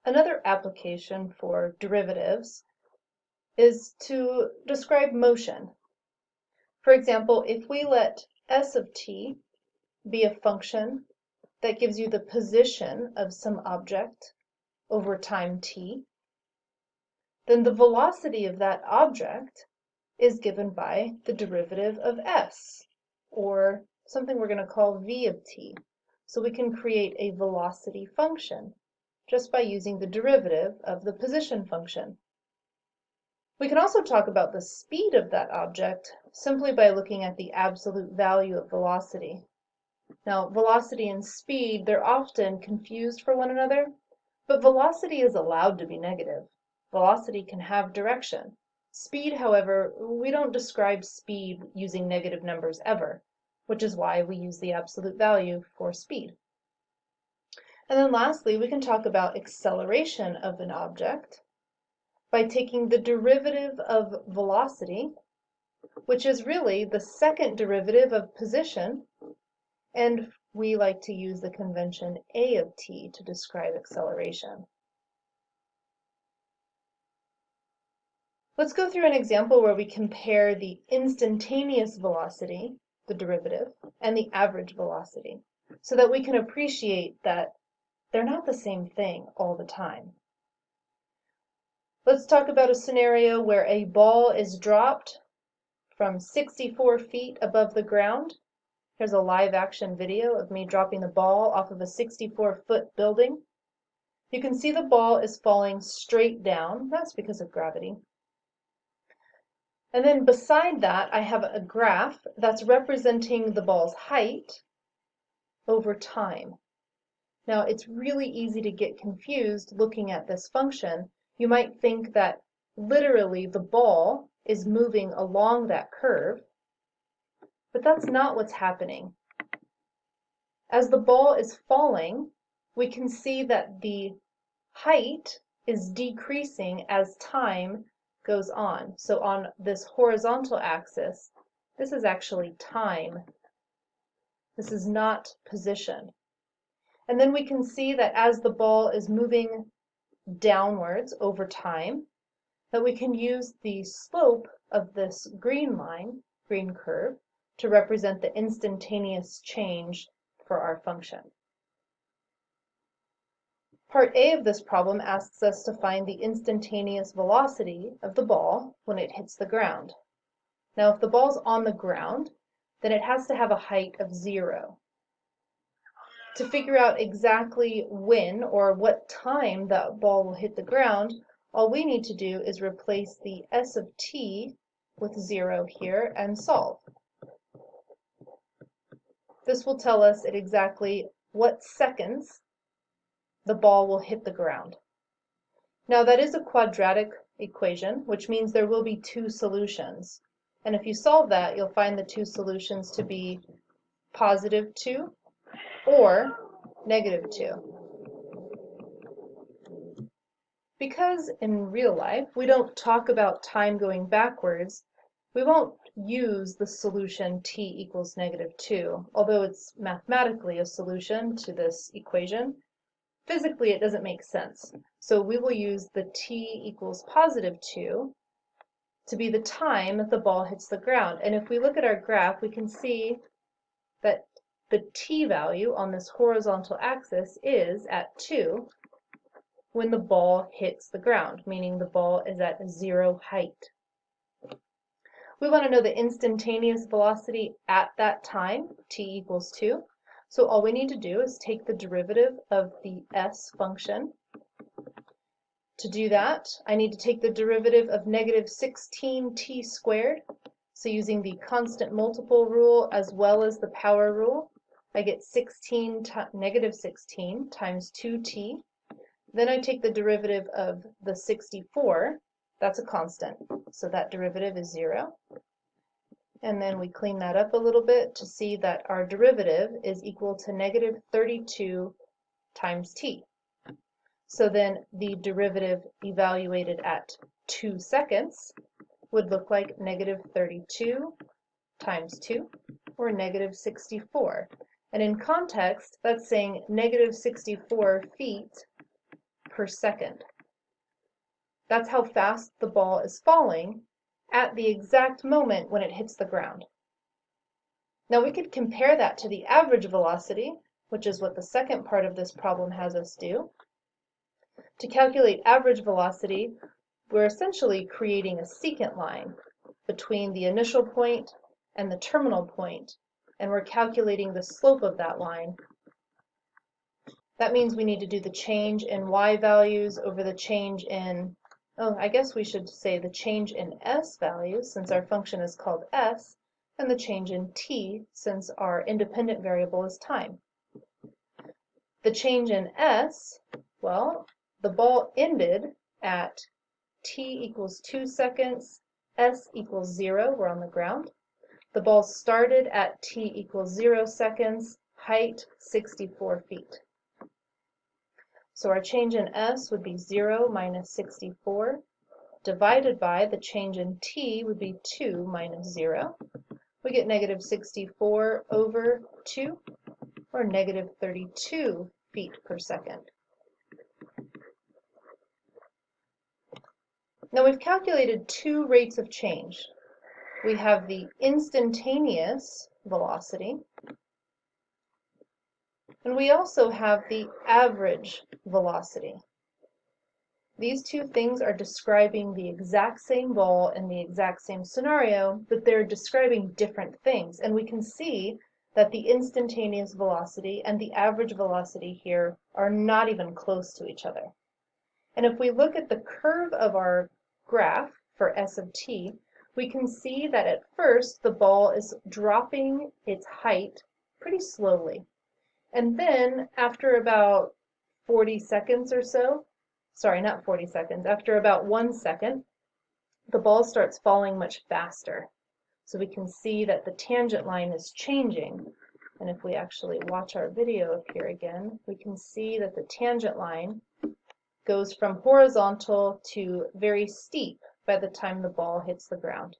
Another application for derivatives is to describe motion. For example, if we let s of t be a function that gives you the position of some object over time t, then the velocity of that object is given by the derivative of s, or something we're going to call v of t. So we can create a velocity function just by using the derivative of the position function. We can also talk about the speed of that object simply by looking at the absolute value of velocity. Now, velocity and speed, they're often confused for one another, but velocity is allowed to be negative. Velocity can have direction. Speed, however, we don't describe speed using negative numbers ever, which is why we use the absolute value for speed. And then lastly, we can talk about acceleration of an object by taking the derivative of velocity, which is really the second derivative of position, and we like to use the convention a of t to describe acceleration. Let's go through an example where we compare the instantaneous velocity, the derivative, and the average velocity, so that we can appreciate that they're not the same thing all the time. Let's talk about a scenario where a ball is dropped from 64 feet above the ground. Here's a live action video of me dropping the ball off of a 64-foot building. You can see the ball is falling straight down. That's because of gravity. And then beside that, I have a graph that's representing the ball's height over time. Now, it's really easy to get confused looking at this function. You might think that literally the ball is moving along that curve, but that's not what's happening. As the ball is falling, we can see that the height is decreasing as time goes on. So on this horizontal axis, this is actually time. This is not position. And then we can see that as the ball is moving downwards over time, that we can use the slope of this green line, green curve, to represent the instantaneous change for our function. Part A of this problem asks us to find the instantaneous velocity of the ball when it hits the ground. Now, if the ball's on the ground, then it has to have a height of 0. To figure out exactly when or what time that ball will hit the ground, all we need to do is replace the s of t with 0 here and solve. This will tell us at exactly what seconds the ball will hit the ground. Now, that is a quadratic equation, which means there will be two solutions. And if you solve that, you'll find the two solutions to be positive 2 or negative 2. Because in real life we don't talk about time going backwards, we won't use the solution t equals negative 2, although it's mathematically a solution to this equation. Physically, it doesn't make sense. So we will use the t equals positive 2 to be the time that the ball hits the ground. And if we look at our graph, we can see that the t value on this horizontal axis is at 2 when the ball hits the ground, meaning the ball is at 0 height. We want to know the instantaneous velocity at that time, t equals 2. So all we need to do is take the derivative of the s function. To do that, I need to take the derivative of negative 16t squared. So using the constant multiple rule as well as the power rule, I get negative 16 times 2t. Then I take the derivative of the 64. That's a constant, so that derivative is 0. And then we clean that up a little bit to see that our derivative is equal to negative 32 times t. So then the derivative evaluated at 2 seconds would look like negative 32 times 2, or negative 64. And in context, that's saying negative 64 feet per second. That's how fast the ball is falling at the exact moment when it hits the ground. Now we could compare that to the average velocity, which is what the second part of this problem has us do. To calculate average velocity, we're essentially creating a secant line between the initial point and the terminal point, and we're calculating the slope of that line. That means we need to do the change in y values over the change in, I guess we should say the change in s values, since our function is called s, and the change in t, since our independent variable is time. The change in s, well, the ball ended at t equals 2 seconds, s equals 0, we're on the ground. The ball started at t equals 0 seconds, height 64 feet. So our change in s would be 0 minus 64, divided by the change in t would be 2 minus 0. We get negative 64 over 2, or negative 32 feet per second. Now we've calculated two rates of change. We have the instantaneous velocity, and we also have the average velocity. These two things are describing the exact same ball in the exact same scenario, but they're describing different things. And we can see that the instantaneous velocity and the average velocity here are not even close to each other. And if we look at the curve of our graph for s of t, we can see that at first the ball is dropping its height pretty slowly. And then after about 40 seconds or so, sorry, not 40 seconds, after about 1 second, the ball starts falling much faster. So we can see that the tangent line is changing. And if we actually watch our video up here again, we can see that the tangent line goes from horizontal to very steep by the time the ball hits the ground.